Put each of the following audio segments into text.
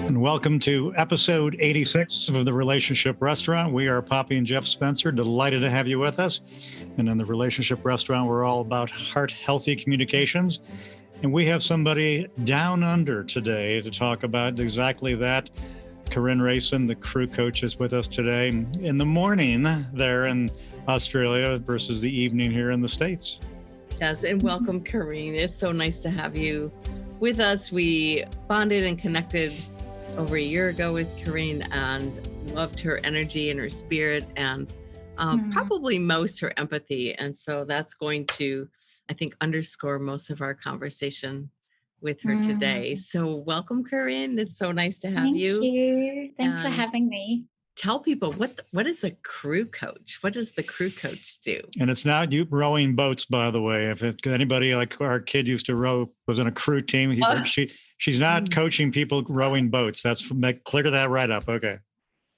And welcome to episode 86 of the Relationship Restaurant. We are Poppy and Jeff Spencer. Delighted to have you with us. And in the Relationship Restaurant, we're all about heart-healthy communications. And we have somebody down under today to talk about exactly that. Karine Rayson, the crew coach, is with us today in the morning there in Australia versus the evening here in the States. Yes, and welcome, Karine. It's so nice to have you with us. We bonded and connected over a year ago with Karine and loved her energy and her spirit and probably most her empathy. And so that's going to, I think, underscore most of our conversation with her today. So welcome, Karine. It's so nice to have Thank you. you. Thanks for having me. Tell people what is a crew coach? What does the crew coach do? And it's not you rowing boats, by the way. If anybody like our kid used to row, was in a crew team, she's not coaching people rowing boats. That's clear that right up. Okay.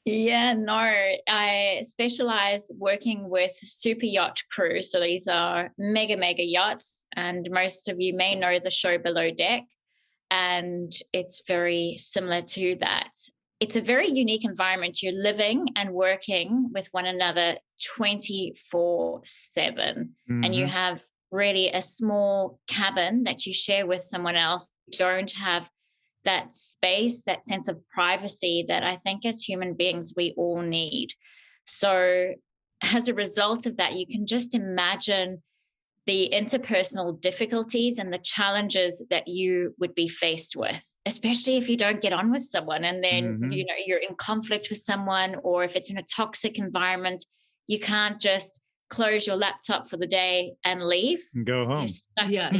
Yeah, no, I specialize working with super yacht crews. So these are mega yachts. And most of you may know the show Below Deck. And it's very similar to that. It's a very unique environment. You're living and working with one another 24/7. And you have really a small cabin that you share with someone else. You don't have that space, that sense of privacy that I think as human beings we all need. So as a result of that, you can just imagine the interpersonal difficulties and the challenges that you would be faced with, especially if you don't get on with someone and then you're in conflict with someone, or if it's in a toxic environment, you can't just close your laptop for the day and leave. Go home. Yeah.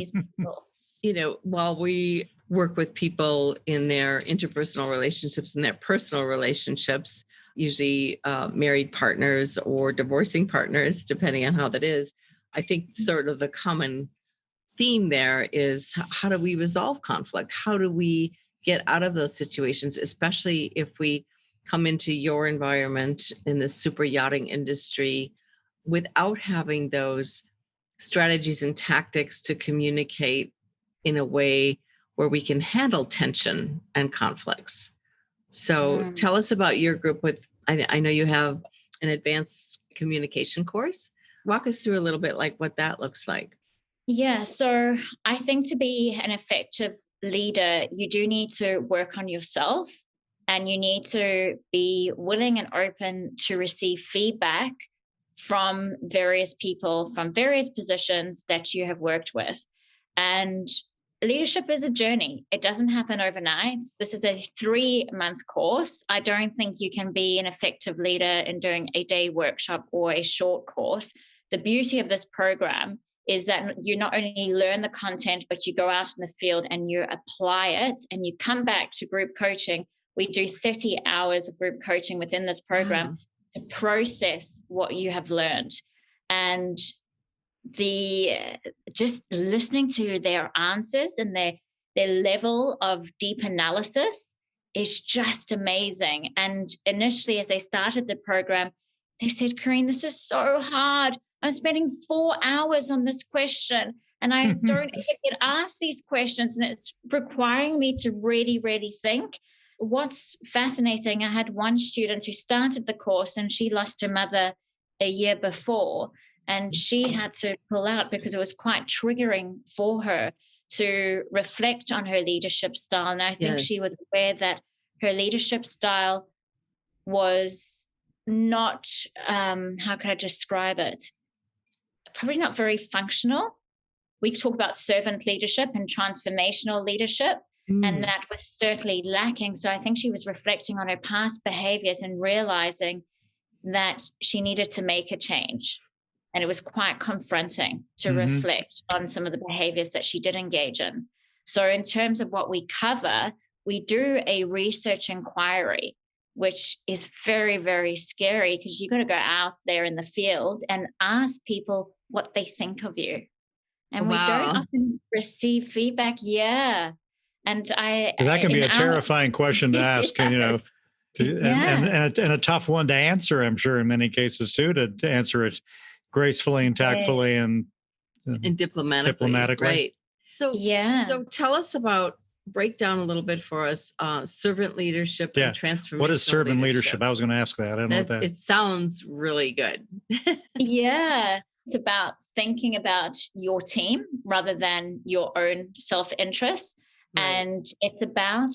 While we work with people in their interpersonal relationships and their personal relationships, usually married partners or divorcing partners, depending on how that is, I think sort of the common theme there is how do we resolve conflict? How do we get out of those situations, especially if we come into your environment in the super yachting industry without having those strategies and tactics to communicate in a way where we can handle tension and conflicts. So tell us about your group I know you have an advanced communication course. Walk us through a little bit like what that looks like. Yeah, so I think to be an effective leader, you do need to work on yourself and you need to be willing and open to receive feedback from various people, from various positions that you have worked with. And leadership is a journey. It doesn't happen overnight. This is a 3-month course. I don't think you can be an effective leader in doing a day workshop or a short course. The beauty of this program is that you not only learn the content, but you go out in the field and you apply it and you come back to group coaching. We do 30 hours of group coaching within this program to process what you have learned. And just listening to their answers and their level of deep analysis is just amazing. And initially, as they started the program, they said, Karine, this is so hard. I'm spending 4 hours on this question and I don't ever get asked these questions. And it's requiring me to really think. What's fascinating, I had one student who started the course and she lost her mother a year before. And she had to pull out because it was quite triggering for her to reflect on her leadership style. And I think she was aware that her leadership style was not, how can I describe it? Probably not very functional. We talk about servant leadership and transformational leadership, and that was certainly lacking. So I think she was reflecting on her past behaviors and realizing that she needed to make a change. And it was quite confronting to reflect on some of the behaviors that she did engage in. So in terms of what we cover, we do a research inquiry, which is very, very scary because you've got to go out there in the field and ask people what they think of you. And we don't often receive feedback. Yeah. And that can be a terrifying question to ask, and a tough one to answer, I'm sure, in many cases too, to answer it gracefully and tactfully and diplomatically. Right. So tell us about break down a little bit for us servant leadership Yeah. and transformational What is servant leadership? I was going to ask that. I don't know what that is. It sounds really good. Yeah. It's about thinking about your team rather than your own self-interest. Right. And it's about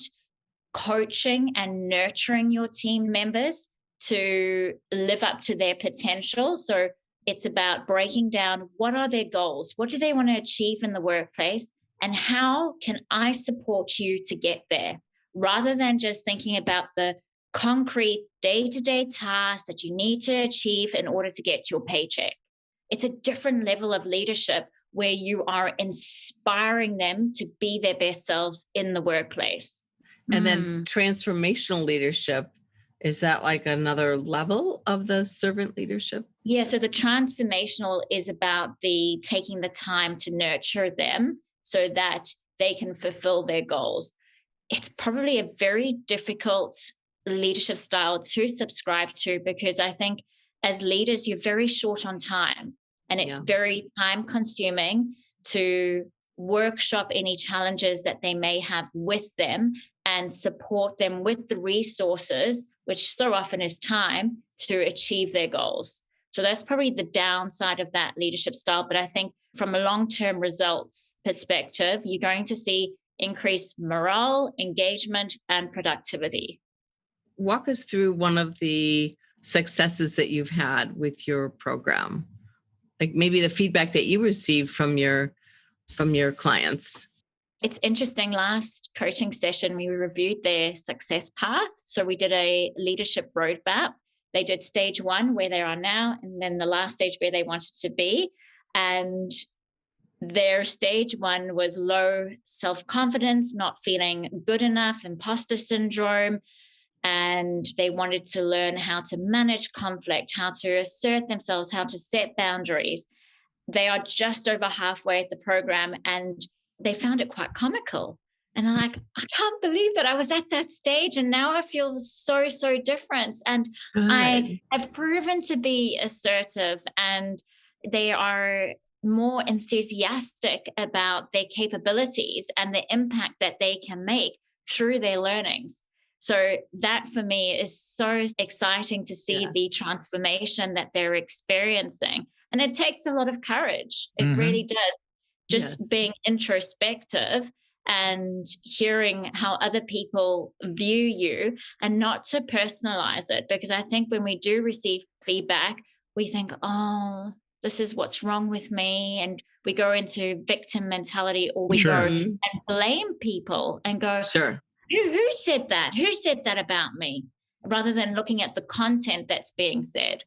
coaching and nurturing your team members to live up to their potential. So it's about breaking down what are their goals? What do they want to achieve in the workplace? And how can I support you to get there? Rather than just thinking about the concrete day-to-day tasks that you need to achieve in order to get your paycheck. It's a different level of leadership where you are inspiring them to be their best selves in the workplace. And then transformational leadership, is that like another level of the servant leadership? Yeah, so the transformational is about the taking the time to nurture them so that they can fulfill their goals. It's probably a very difficult leadership style to subscribe to because I think as leaders, you're very short on time and it's very time consuming to workshop any challenges that they may have with them and support them with the resources, which so often is time, to achieve their goals. So that's probably the downside of that leadership style. But I think from a long-term results perspective, you're going to see increased morale, engagement, and productivity. Walk us through one of the successes that you've had with your program, like maybe the feedback that you received from your clients. It's interesting. Last coaching session, we reviewed their success path. So we did a leadership roadmap. They did stage 1 where they are now, and then the last stage where they wanted to be. And their stage 1 was low self-confidence, not feeling good enough, imposter syndrome. And they wanted to learn how to manage conflict, how to assert themselves, how to set boundaries. They are just over halfway at the program and they found it quite comical. And they're like, I can't believe that I was at that stage and now I feel so, so different. And I have proven to be assertive and they are more enthusiastic about their capabilities and the impact that they can make through their learnings. So that for me is so exciting to see the transformation that they're experiencing. And it takes a lot of courage. It really does. Just being introspective and hearing how other people view you and not to personalize it. Because I think when we do receive feedback, we think, oh, this is what's wrong with me. And we go into victim mentality or we go and blame people and go, who said that? Who said that about me? Rather than looking at the content that's being said.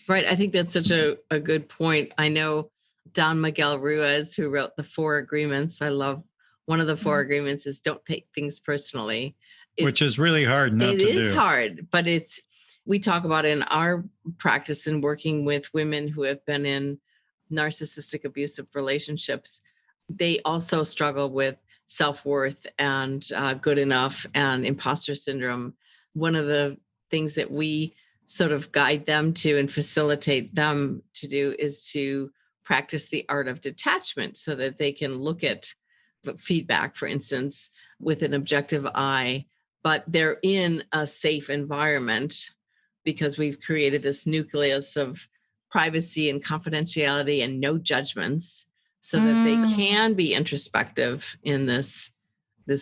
Right. I think that's such a good point. I know Don Miguel Ruiz, who wrote the 4 agreements. I love one of the 4 agreements is don't take things personally. Which is really hard not to do. It is hard, but we talk about in our practice in working with women who have been in narcissistic abusive relationships. They also struggle with self-worth and good enough and imposter syndrome. One of the things that we sort of guide them to and facilitate them to do is to practice the art of detachment so that they can look at feedback, for instance, with an objective eye, but they're in a safe environment because we've created this nucleus of privacy and confidentiality and no judgments so that they can be introspective in this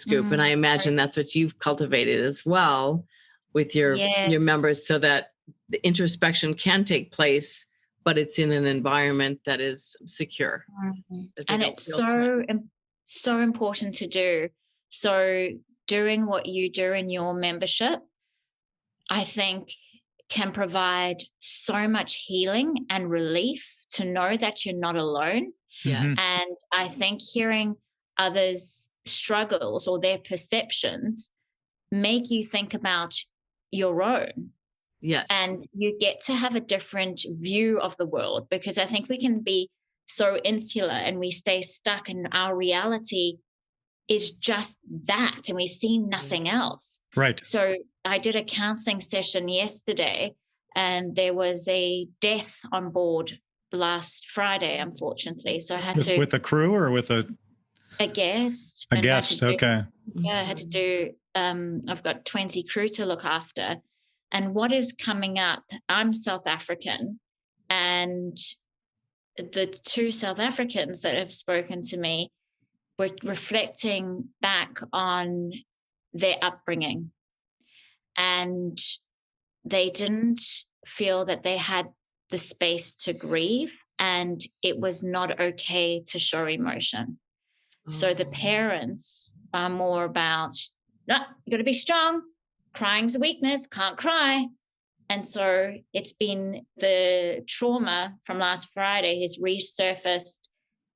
group. And I imagine that's what you've cultivated as well with your members so that the introspection can take place, but it's in an environment that is secure. And it's so important to do. So doing what you do in your membership, I think can provide so much healing and relief to know that you're not alone. Yes. And I think hearing others' struggles or their perceptions make you think about your own. Yes. And you get to have a different view of the world because I think we can be so insular and we stay stuck in our reality is just that and we see nothing else. Right. So I did a counseling session yesterday and there was a death on board last Friday, unfortunately. So I had to... With a crew or with a... a guest. A guest, okay. Yeah, I had to do, I've got 20 crew to look after. And what is coming up, I'm South African, and the two South Africans that have spoken to me were reflecting back on their upbringing. And they didn't feel that they had the space to grieve, and it was not okay to show emotion. So the parents are more about, no, you got to be strong. Crying's a weakness, can't cry. And so it's been the trauma from last Friday has resurfaced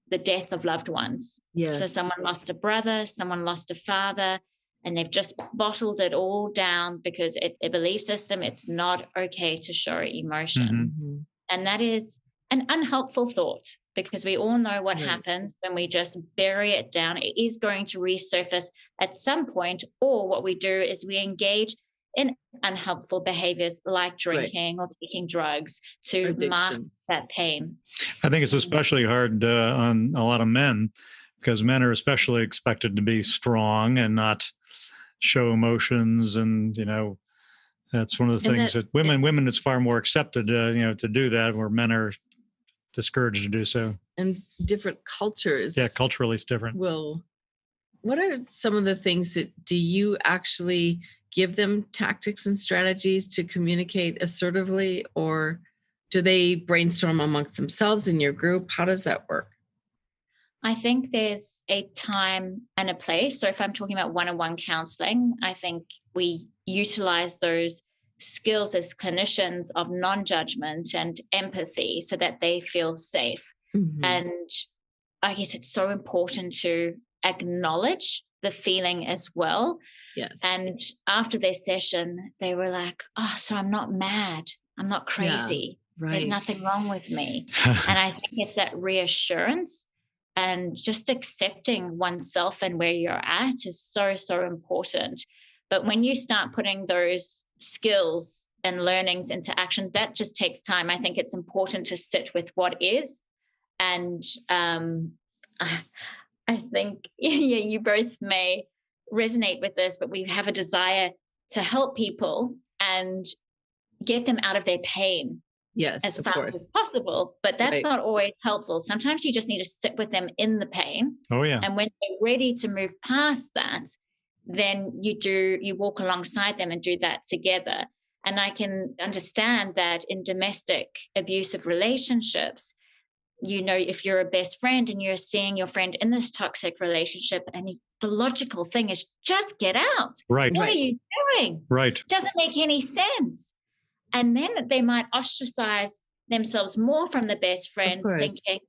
the death of loved ones. Yes. So someone lost a brother, someone lost a father, and they've just bottled it all down because a belief system, it's not okay to show emotion. Mm-hmm. And that is an unhelpful thought, because we all know what happens when we just bury it down. It is going to resurface at some point, or what we do is we engage in unhelpful behaviors like drinking or taking drugs to mask that pain. I think it's especially hard on a lot of men, because men are especially expected to be strong and not show emotions. And, that's one of the things that women, it's far more accepted, to do that, where men are discouraged to do so. And different cultures. Yeah, culturally it's different. What are some of the things that do you actually give them tactics and strategies to communicate assertively, or do they brainstorm amongst themselves in your group? How does that work? I think there's a time and a place. So if I'm talking about one-on-one counseling, I think we utilize those skills as clinicians of non-judgment and empathy so that they feel safe. Mm-hmm. And I guess it's so important to acknowledge the feeling as well. Yes. And after their session, they were like, oh, so I'm not mad. I'm not crazy. Yeah, right. There's nothing wrong with me. And I think it's that reassurance and just accepting oneself and where you're at is so, so important. But when you start putting those skills and learnings into action, that just takes time. I think it's important to sit with what is. And I think, you both may resonate with this, but we have a desire to help people and get them out of their pain. Yes, as fast as possible, but that's not always helpful. Sometimes you just need to sit with them in the pain. Oh yeah. And when they're ready to move past that, then you walk alongside them and do that together. And I can understand that in domestic abusive relationships, if you're a best friend and you're seeing your friend in this toxic relationship, and the logical thing is just get out. Right. What are you doing? Right. Doesn't make any sense. And then they might ostracize themselves more from the best friend, thinking,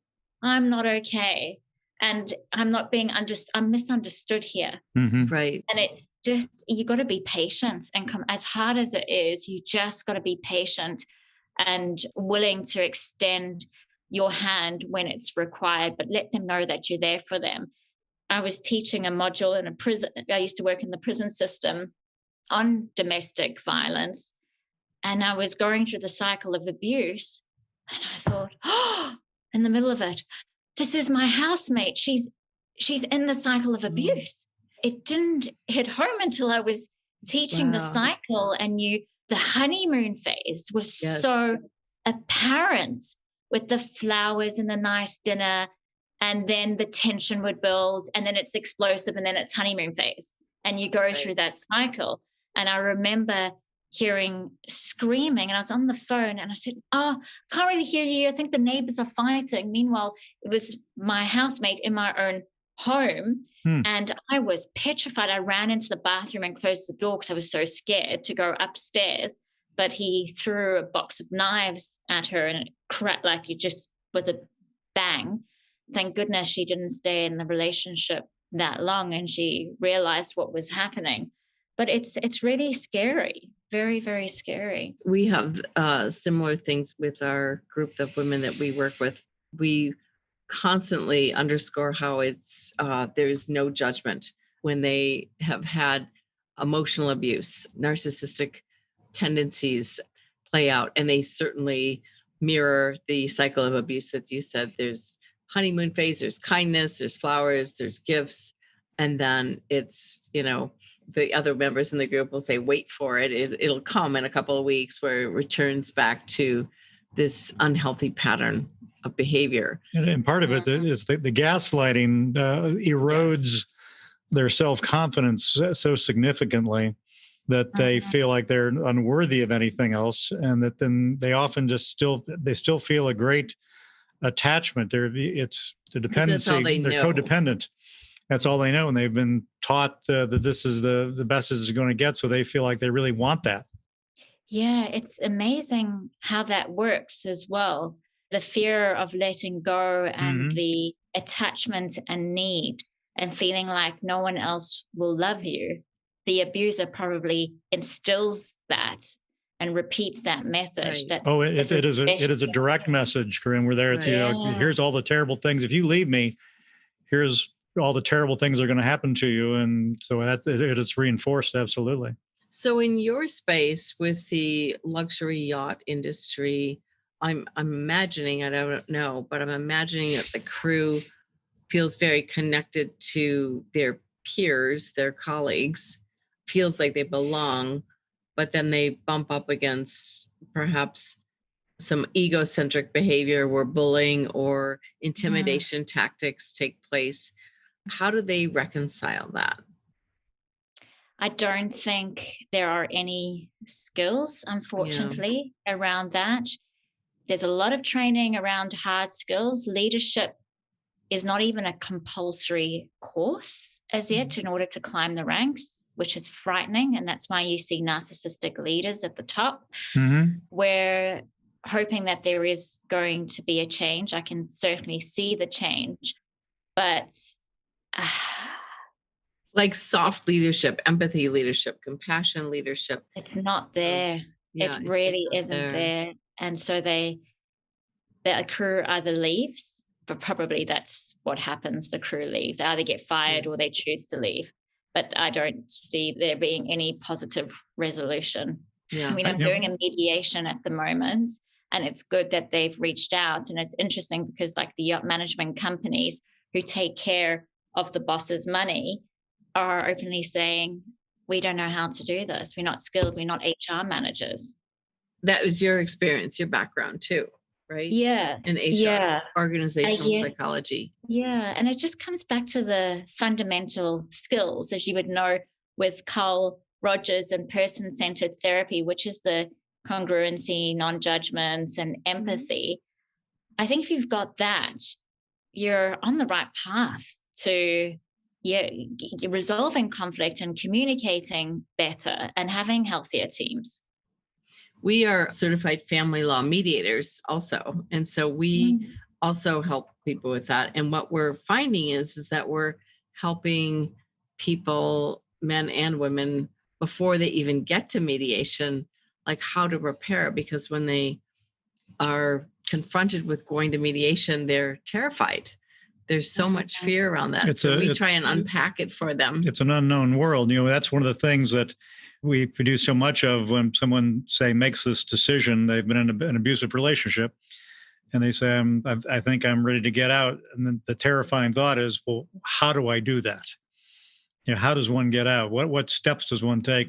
I'm not okay. And I'm not being I'm misunderstood here. Mm-hmm. Right. And it's just, you got to be patient and as hard as it is, you just got to be patient and willing to extend your hand when it's required, but let them know that you're there for them. I was teaching a module in a prison. I used to work in the prison system on domestic violence. And I was going through the cycle of abuse, and I thought, in the middle of it, this is my housemate. She's in the cycle of abuse. It didn't hit home until I was teaching the cycle, and the honeymoon phase was so apparent with the flowers and the nice dinner, and then the tension would build, and then it's explosive, and then it's honeymoon phase, and you go through that cycle. And I remember hearing screaming, and I was on the phone, and I said, can't really hear you. I think the neighbors are fighting. Meanwhile, it was my housemate in my own home, and I was petrified. I ran into the bathroom and closed the door because I was so scared to go upstairs. But he threw a box of knives at her, and it cracked, like it just was a bang. Thank goodness she didn't stay in the relationship that long, and she realized what was happening. But it's really scary, very, very scary. We have similar things with our group of women that we work with. We constantly underscore how there's no judgment when they have had emotional abuse, narcissistic tendencies play out, and they certainly mirror the cycle of abuse that you said. There's honeymoon phase, there's kindness, there's flowers, there's gifts. And then it's, the other members in the group will say, wait for it. It'll come in a couple of weeks where it returns back to this unhealthy pattern of behavior. And part of it is the gaslighting erodes their self-confidence so significantly that they feel like they're unworthy of anything else. And that then they often they still feel a great attachment. It's the dependency. They're codependent. That's all they know. And they've been taught that this is the best as it's going to get. So they feel like they really want that. Yeah, it's amazing how that works as well. The fear of letting go and the attachment and need and feeling like no one else will love you. The abuser probably instills that and repeats that message. Right. It is a direct message, Karine. We're there. Right. Here's all the terrible things. If you leave me, here's all the terrible things that are going to happen to you. And so it is reinforced. Absolutely. So in your space with the luxury yacht industry, I'm imagining, I don't know, but I'm imagining that the crew feels very connected to their peers, their colleagues, feels like they belong, but then they bump up against perhaps some egocentric behavior where bullying or intimidation tactics take place. How do they reconcile that? I don't think there are any skills, unfortunately, around that. There's a lot of training around hard skills. Leadership is not even a compulsory course as yet in order to climb the ranks, which is frightening. And that's why you see narcissistic leaders at the top. We're hoping that there is going to be a change. I can certainly see the change, but like soft leadership, empathy leadership, compassion leadership. It's not there. It really isn't there. And so the crew either leaves, but probably that's what happens. The crew leave. They either get fired or they choose to leave. But I don't see there being any positive resolution. I mean, I'm doing a mediation at the moment, and it's good that they've reached out. And it's interesting because like the yacht management companies who take care of the boss's money are openly saying, we don't know how to do this. We're not skilled. We're not HR managers. That was your experience, your background too, right? Yeah. In HR, organizational psychology. Yeah. And it just comes back to the fundamental skills, as you would know with Carl Rogers and person-centered therapy, which is the congruency, non-judgment, and empathy. I think if you've got that, you're on the right path to resolving conflict and communicating better and having healthier teams. We are certified family law mediators also. And so we also help people with that. And what we're finding is that we're helping people, men and women, before they even get to mediation, like how to prepare, because when they are confronted with going to mediation, they're terrified. There's so much fear around that. So we try and unpack it for them. It's an unknown world. That's one of the things that we produce so much of when someone, say, makes this decision. They've been in an abusive relationship, and they say, I think I'm ready to get out. And then the terrifying thought is, well, how do I do that? How does one get out? What steps does one take?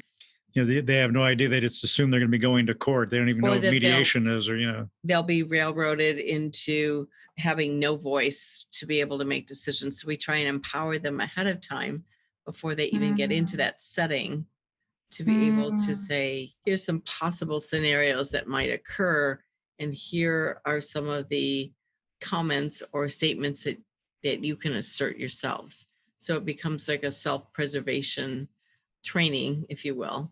They have no idea. They just assume they're going to be going to court. They don't even know what mediation is, or they'll be railroaded into having no voice to be able to make decisions. So we try and empower them ahead of time before they even get into that setting to be able to say, here's some possible scenarios that might occur. And here are some of the comments or statements that you can assert yourselves. So it becomes like a self-preservation training, if you will,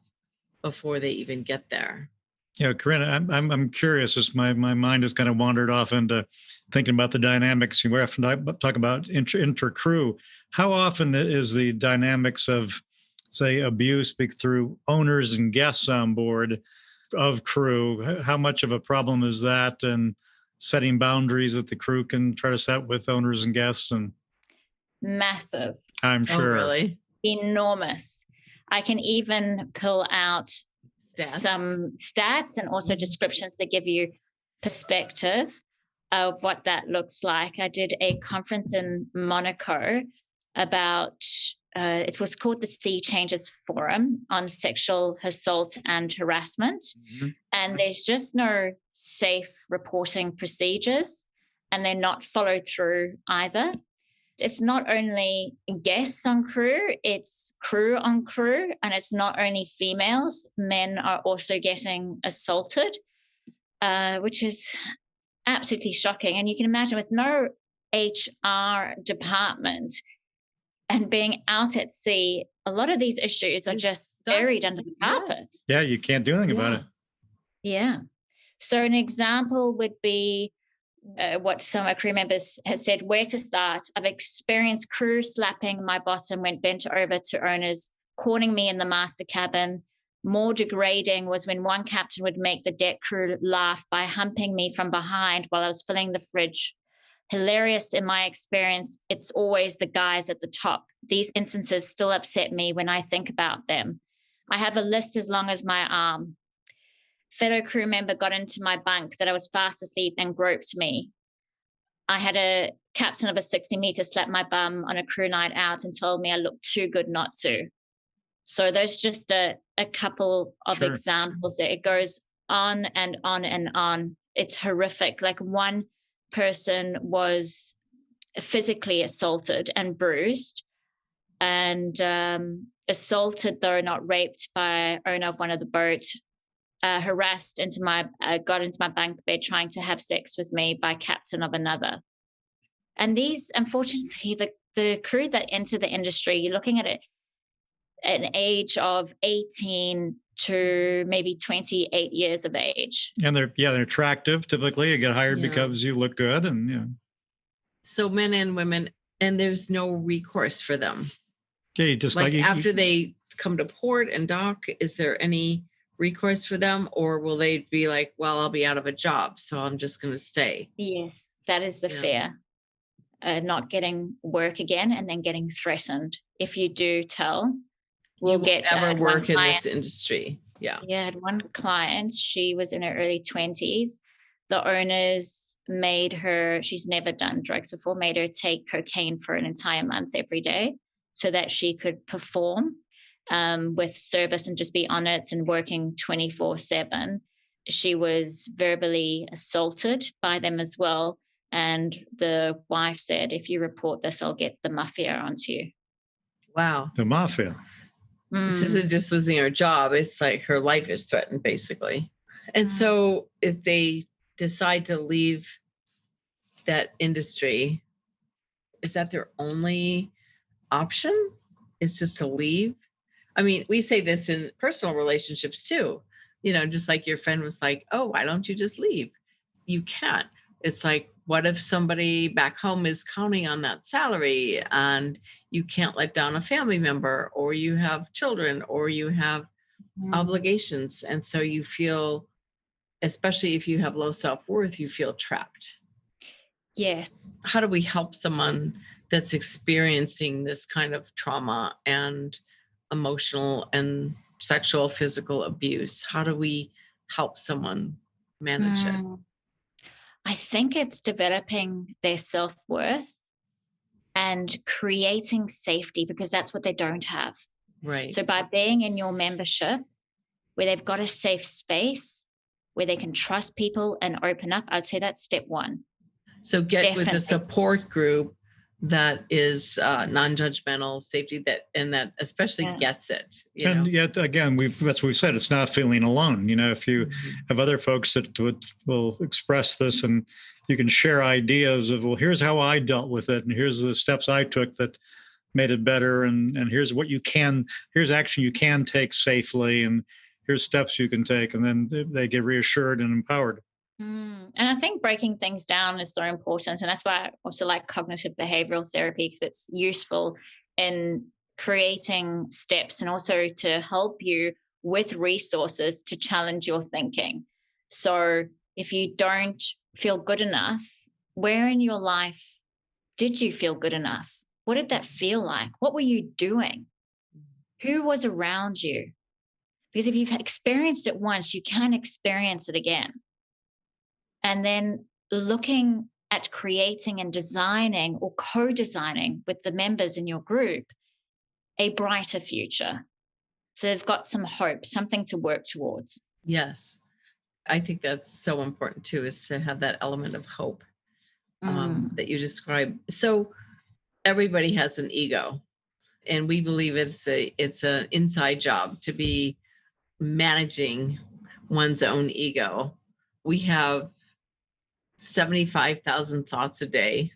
before they even get there. Karine, I'm curious, as my mind has kind of wandered off into thinking about the dynamics. We often talk about inter-crew. How often is the dynamics of, say, abuse through owners and guests on board of crew? How much of a problem is that, and setting boundaries that the crew can try to set with owners and guests? And massive. I'm sure. Oh, really? Enormous. I can even pull out some stats and also descriptions that give you perspective. of what that looks like. I did a conference in Monaco about, it was called the Sea Changes Forum on Sexual Assault and Harassment. Mm-hmm. And there's just no safe reporting procedures, and they're not followed through either. It's not only guests on crew, it's crew on crew, and it's not only females, men are also getting assaulted, which is absolutely shocking. And you can imagine with no HR department and being out at sea, a lot of these issues are just buried under the carpet. Yes. Yeah, you can't do anything about it. Yeah. So an example would be what some of our crew members have said, where to start. I've experienced crew slapping my bottom when bent over to owners, cornering me in the master cabin. More degrading was when one captain would make the deck crew laugh by humping me from behind while I was filling the fridge. Hilarious in my experience, it's always the guys at the top. These instances still upset me when I think about them. I have a list as long as my arm. Fellow crew member got into my bunk that I was fast asleep and groped me. I had a captain of a 60-meter slap my bum on a crew night out and told me I looked too good not to. So there's just a couple of examples there. It goes on and on and on. It's horrific. Like one person was physically assaulted and bruised and assaulted, though not raped, by owner of one of the boat. Harassed got into my bunk bed trying to have sex with me by captain of another. And these, unfortunately, the crew that enter the industry, you're looking at it an age of 18 to maybe 28 years of age. And they're attractive. Typically, you get hired because you look good, and So men and women, and there's no recourse for them. Yeah, just like after they come to port and dock, is there any recourse for them, or will they be like, well, I'll be out of a job, so I'm just going to stay? Yes, that is the fear. Not getting work again and then getting threatened. If you do tell, we'll get never work in this industry. Yeah. I had one client, she was in her early 20s. The owners made her, she's never done drugs before, made her take cocaine for an entire month every day so that she could perform with service and just be on it and working 24/7. She was verbally assaulted by them as well. And the wife said, if you report this, I'll get the mafia onto you. Wow. The mafia. This isn't just losing her job. It's like her life is threatened, basically. And so if they decide to leave that industry, is that their only option? Is just to leave? I mean, we say this in personal relationships too, just like your friend was like, oh, why don't you just leave? You can't. It's like, what if somebody back home is counting on that salary and you can't let down a family member, or you have children, or you have obligations. And so you feel, especially if you have low self-worth, you feel trapped. Yes. How do we help someone that's experiencing this kind of trauma and emotional and sexual, physical abuse? How do we help someone manage it? I think it's developing their self-worth and creating safety, because that's what they don't have. Right. So by being in your membership where they've got a safe space where they can trust people and open up, I'd say that's step one. So get with a support group that is non-judgmental, safety, that especially gets it. And yet again, that's what we said. It's not feeling alone. If you have other folks that will express this, and you can share ideas of, well, here's how I dealt with it, and here's the steps I took that made it better, and here's action you can take safely, and here's steps you can take, and then they get reassured and empowered. And I think breaking things down is so important. And that's why I also like cognitive behavioral therapy, because it's useful in creating steps and also to help you with resources to challenge your thinking. So if you don't feel good enough, where in your life did you feel good enough? What did that feel like? What were you doing? Who was around you? Because if you've experienced it once, you can't experience it again. And then looking at creating and designing or co-designing with the members in your group a brighter future. So they've got some hope, something to work towards. Yes. I think that's so important too, is to have that element of hope that you describe. So everybody has an ego, and we believe it's an inside job to be managing one's own ego. We have 75,000 thoughts a day.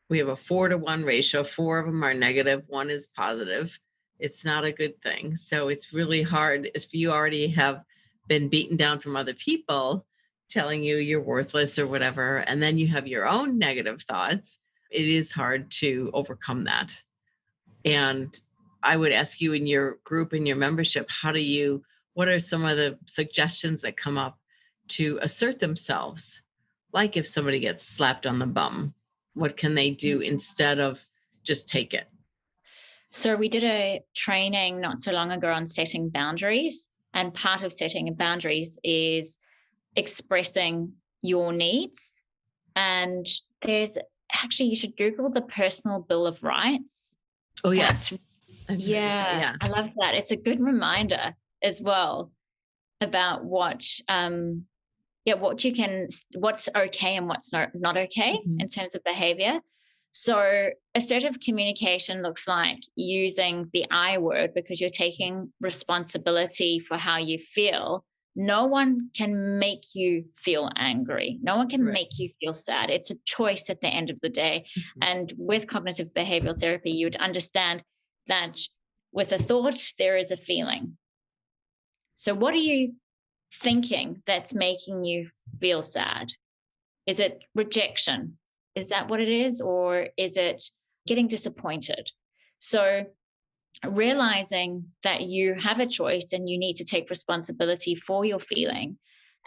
We have a 4-to-1 ratio. 4 of them are negative, 1 is positive. It's not a good thing. So it's really hard if you already have been beaten down from other people telling you you're worthless or whatever, and then you have your own negative thoughts. It is hard to overcome that. And I would ask you, in your group, in your membership, what are some of the suggestions that come up to assert themselves? Like if somebody gets slapped on the bum, what can they do instead of just take it? So we did a training not so long ago on setting boundaries. And part of setting boundaries is expressing your needs. And you should Google the Personal Bill of Rights. Oh, yes. Yeah, I love that. It's a good reminder as well about what's okay and what's not okay in terms of behavior. So assertive communication looks like using the I word, because you're taking responsibility for how you feel. No one can make you feel angry. No one can make you feel sad. It's a choice at the end of the day. And with cognitive behavioral therapy, you would understand that with a thought, there is a feeling. So what are you thinking that's making you feel sad? Is it rejection? Is that what it is? Or is it getting disappointed? So realizing that you have a choice and you need to take responsibility for your feeling.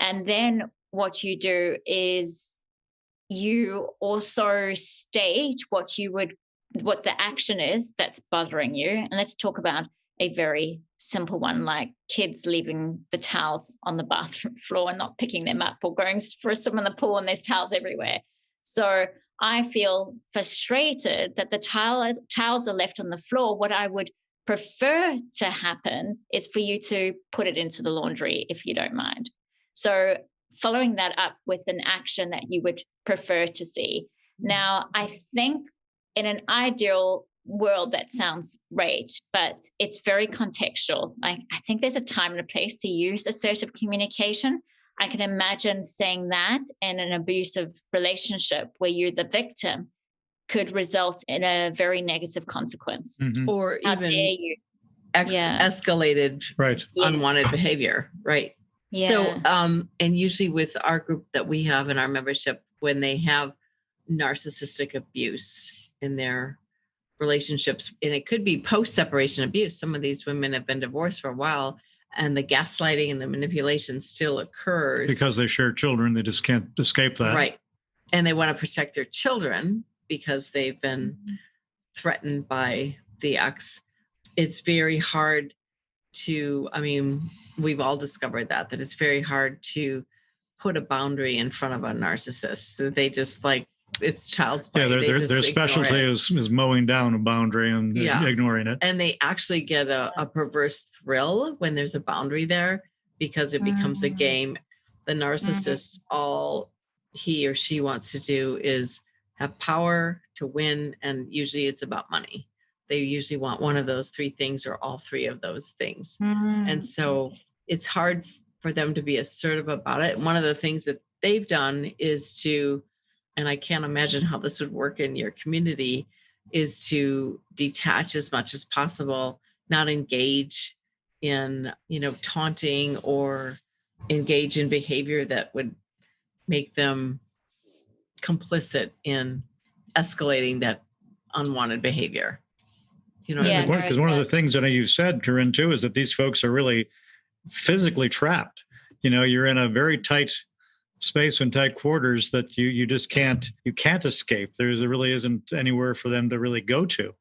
And then what you do is you also state what the action is that's bothering you. And let's talk about a very simple one, like kids leaving the towels on the bathroom floor and not picking them up, or going for a swim in the pool and there's towels everywhere. So I feel frustrated that the towels are left on the floor. What I would prefer to happen is for you to put it into the laundry, if you don't mind. So following that up with an action that you would prefer to see. Now, I think in an ideal world that sounds great, but it's very contextual. Like, I think there's a time and a place to use assertive communication. I can imagine saying that in an abusive relationship where you're the victim could result in a very negative consequence. Or even escalated unwanted behavior, right? Yeah. So, and usually with our group that we have in our membership, when they have narcissistic abuse in their relationships, and it could be post-separation abuse. Some of these women have been divorced for a while, and the gaslighting and the manipulation still occurs. Because they share children, they just can't escape that. Right. And they want to protect their children because they've been threatened by the ex. It's very hard we've all discovered that it's very hard to put a boundary in front of a narcissist. So they just it's child's play. Yeah, their specialty is mowing down a boundary and ignoring it. And they actually get a perverse thrill when there's a boundary there, because it becomes a game. The narcissist, all he or she wants to do is have power to win, and usually it's about money. They usually want one of those 3 things or all 3 of those things. And so it's hard for them to be assertive about it. One of the things that they've done is and I can't imagine how this would work in your community, is to detach as much as possible, not engage in, taunting or engage in behavior that would make them complicit in escalating that unwanted behavior. Because one of the things that you said, Karine, too, is that these folks are really physically trapped. You're in a very tight space and tight quarters that you just can't escape. There really isn't anywhere for them to really go to.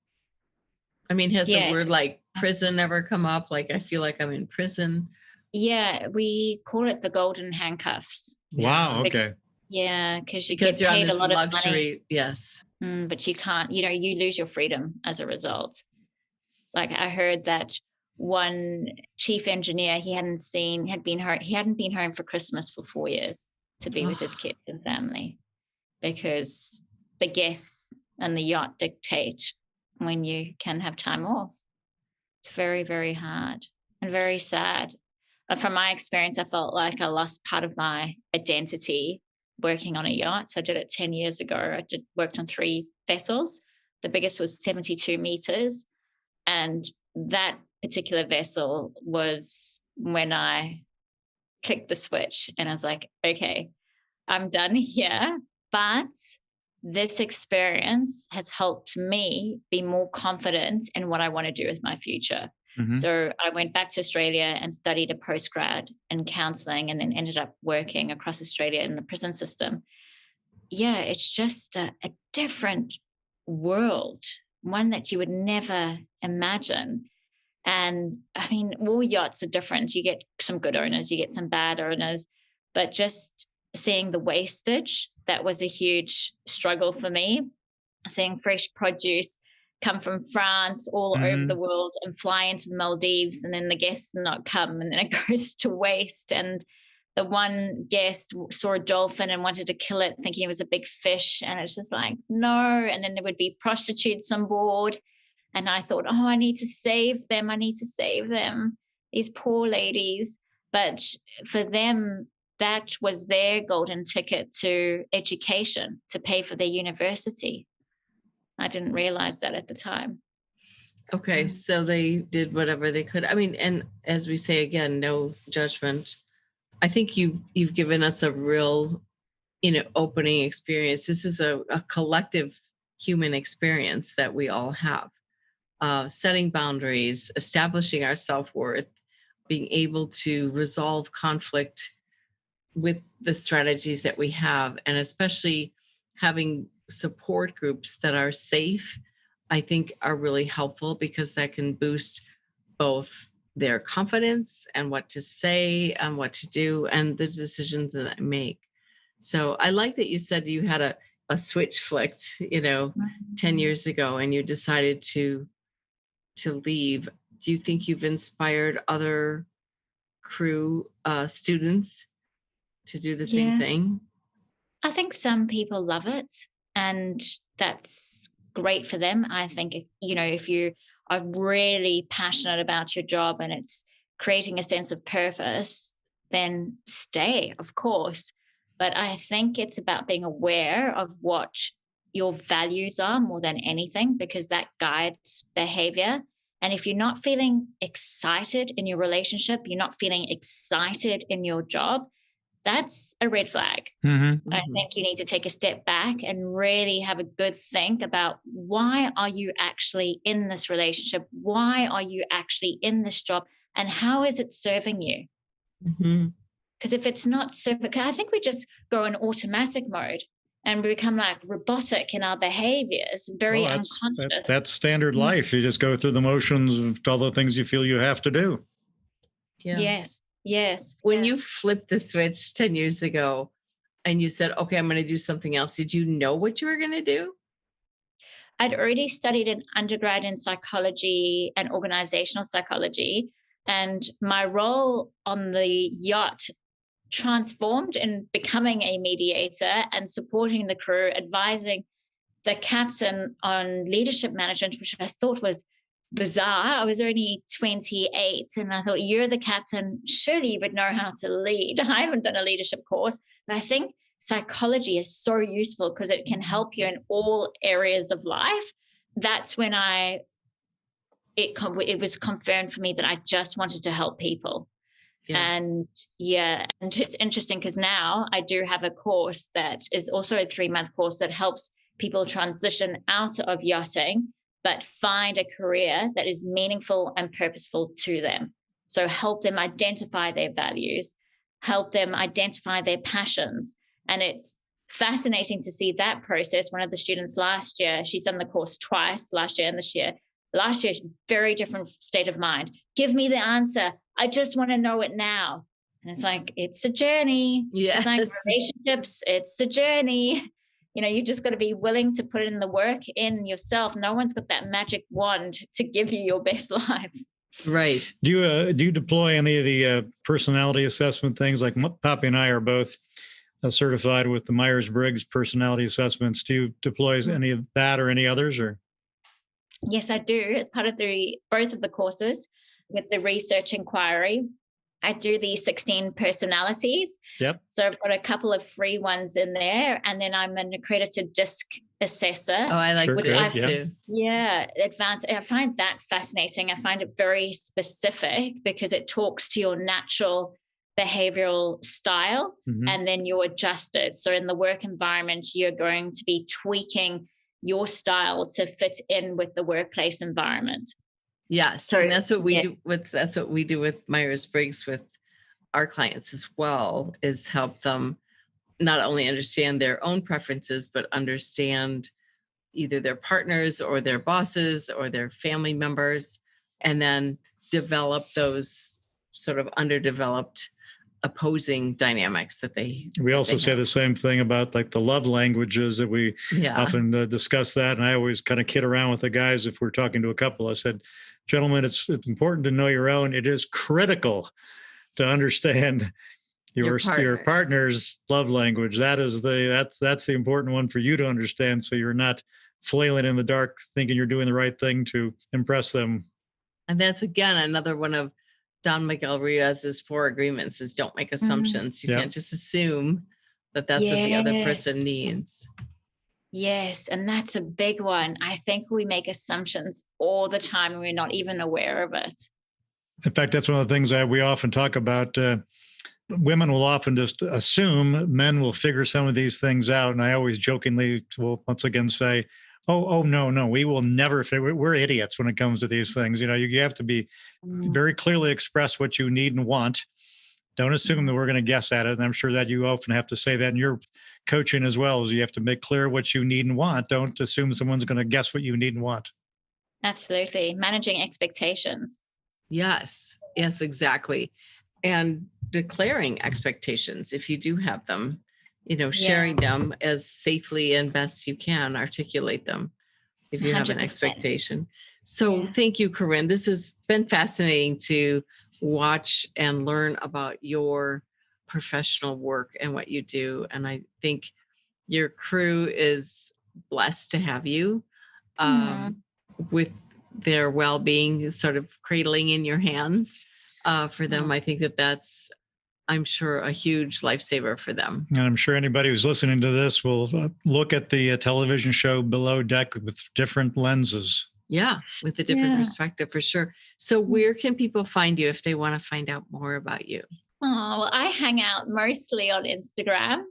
Has the word like prison ever come up? Like, I feel like I'm in prison. Yeah, we call it the golden handcuffs. Wow. Okay. Yeah, because you because get you're on paid a this lot of money, luxury. Yes. but you can't, you lose your freedom as a result. Like I heard that one chief engineer, he hadn't been home for Christmas for 4 years to be with his kids and family because the guests and the yacht dictate when you can have time off. It's very, very hard and very sad. From my experience, I felt like I lost part of my identity working on a yacht. So I did it 10 years ago. Worked on 3 vessels. The biggest was 72 meters. And that particular vessel was when I clicked the switch and I was like, okay, I'm done here. But this experience has helped me be more confident in what I want to do with my future. Mhm. So I went back to Australia and studied a postgrad in counseling and then ended up working across Australia in the prison system. Yeah, it's just a different world, one that you would never imagine. And I mean, all yachts are different. You get some good owners, you get some bad owners, but just seeing the wastage, that was a huge struggle for me. Seeing fresh produce come from France all over the world and fly into the Maldives, and then the guests not come, and then it goes to waste. And the one guest saw a dolphin and wanted to kill it, thinking it was a big fish. And it's just like, no. And then there would be prostitutes on board. And I thought, oh, I need to save them. I need to save them, these poor ladies. But for them, that was their golden ticket to education, to pay for their university. I didn't realize that at the time. Okay, so they did whatever they could. I mean, and as we say again, no judgment. I think you've given us a real, opening experience. This is a collective human experience that we all have. Setting boundaries, establishing our self-worth, being able to resolve conflict with the strategies that we have, and especially having support groups that are safe, I think are really helpful because that can boost both their confidence and what to say and what to do and the decisions that I make. So I like that you said you had a switch flicked, 10 years ago, and you decided to leave. Do you think you've inspired other crew students to do the same thing? I think some people love it, and that's great for them. I think, if you are really passionate about your job and it's creating a sense of purpose, then stay, of course. But I think it's about being aware of what your values are more than anything, because that guides behavior. And if you're not feeling excited in your relationship, you're not feeling excited in your job, that's a red flag. I think you need to take a step back and really have a good think about, why are you actually in this relationship? Why are you actually in this job? And how is it serving you? Because if it's not serving, I think we just go in automatic mode and we become like robotic in our behaviors, very unconscious. That's standard life. You just go through the motions of all the things you feel you have to do. Yeah. Yes. When you flipped the switch 10 years ago and you said, okay, I'm going to do something else, did you know what you were going to do? I'd already studied an undergrad in psychology and organizational psychology. And my role on the yacht transformed in becoming a mediator and supporting the crew, advising the captain on leadership management, which I thought was bizarre. I was only 28 and I thought, you're the captain, surely you would know how to lead. I haven't done a leadership course, but I think psychology is so useful because it can help you in all areas of life. That's when it was confirmed for me that I just wanted to help people. And it's interesting because now I do have a course that is also a 3-month course that helps people transition out of yachting, but find a career that is meaningful and purposeful to them. So help them identify their values, help them identify their passions. And it's fascinating to see that process. One of the students last year, she's done the course twice, last year and this year. Last year, very different state of mind. Give me the answer. I just want to know it now. And it's like, it's a journey. Yes. It's like relationships, it's a journey. You just got to be willing to put in the work in yourself. No one's got that magic wand to give you your best life. Right. Do you deploy any of the personality assessment things? Like Poppy and I are both certified with the Myers-Briggs personality assessments. Do you deploy any of that or any others? Or Yes, I do. As part of both of the courses with the research inquiry, I do the 16 personalities. Yep. So I've got a couple of free ones in there, and then I'm an accredited DISC assessor. Oh, I like this too. Yeah, advanced. I find that fascinating. I find it very specific because it talks to your natural behavioral style, and then you adjust it. So in the work environment, you're going to be tweaking your style to fit in with the workplace environment. Yeah. So and that's what we do with Myers-Briggs with our clients as well, is help them not only understand their own preferences, but understand either their partners or their bosses or their family members, and then develop those sort of underdeveloped opposing dynamics that we also say the same thing about like the love languages that we often discuss that. And I always kind of kid around with the guys if we're talking to a couple. I said, gentlemen, it's important to know your own. It is critical to understand your partner's love language. That's the important one for you to understand, so you're not flailing in the dark thinking you're doing the right thing to impress them. And that's again another one of Don Miguel Ruiz's 4 agreements: is don't make assumptions. You can't just assume that that's what the other person needs. Yes, and that's a big one. I think we make assumptions all the time and we're not even aware of it. In fact, that's one of the things that we often talk about. Women will often just assume men will figure some of these things out. And I always jokingly will once again say, oh, no, we will never figure. We're idiots when it comes to these things. You have to be very clearly express what you need and want. Don't assume that we're going to guess at it. And I'm sure that you often have to say that in your coaching as well, as you have to make clear what you need and want. Don't assume someone's going to guess what you need and want. Absolutely. Managing expectations. Yes, exactly. And declaring expectations, if you do have them, sharing them as safely and best you can, articulate them if you 100%. Have an expectation. So thank you, Karine. This has been fascinating to watch and learn about your professional work and what you do. And I think your crew is blessed to have you with their well-being sort of cradling in your hands for them. I think that's, I'm sure, a huge lifesaver for them. And I'm sure anybody who's listening to this will look at the television show Below Deck with different lenses. Yeah, with a different perspective for sure. So where can people find you if they want to find out more about you? Oh, well, I hang out mostly on Instagram.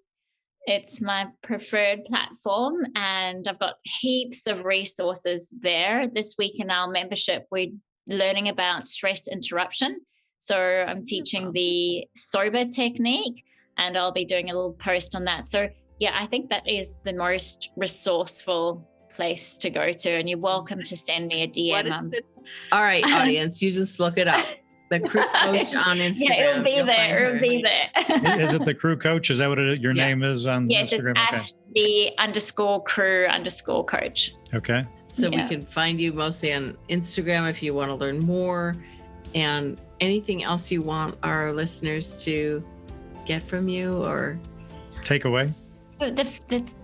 It's my preferred platform, and I've got heaps of resources there. This week in our membership, we're learning about stress interruption. So I'm teaching the SOBER technique, and I'll be doing a little post on that. So I think that is the most resourceful place to go to, and you're welcome to send me a DM. All right, audience, you just look it up. The Crew Coach on Instagram. Yeah, it'll be there. It'll be there. Is it the Crew Coach? Is that what your name is on Instagram? Yes, it's at the _crew_coach. Okay. So we can find you mostly on Instagram if you want to learn more. And anything else you want our listeners to get from you or take away? The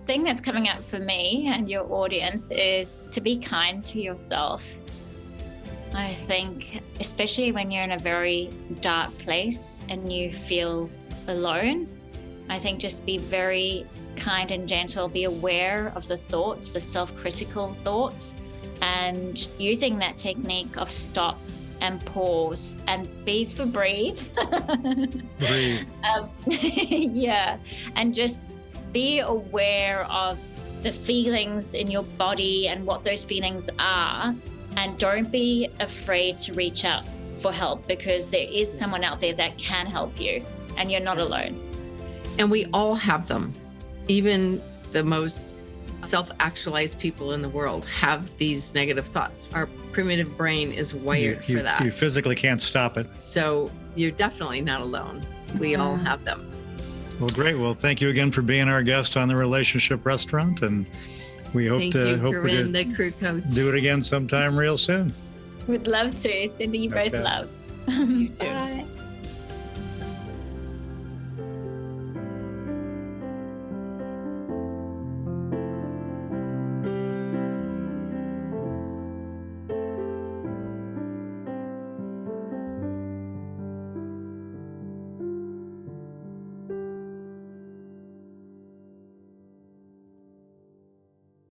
thing that's coming up for me and your audience is to be kind to yourself. I think, especially when you're in a very dark place and you feel alone, I think just be very kind and gentle, be aware of the thoughts, the self-critical thoughts, and using that technique of stop and pause, and B's for breathe. Breathe. And just be aware of the feelings in your body and what those feelings are. And don't be afraid to reach out for help, because there is someone out there that can help you and you're not alone. And we all have them. Even the most self-actualized people in the world have these negative thoughts. Our primitive brain is wired for that. You physically can't stop it. So you're definitely not alone. we all have them. Well, great. Well, thank you again for being our guest on the Relationship Restaurant, and we hope Thank to you, hope Karine, to the crew coach. do it again sometime real soon. Would love to. Sending you both Okay. love. You too. Bye.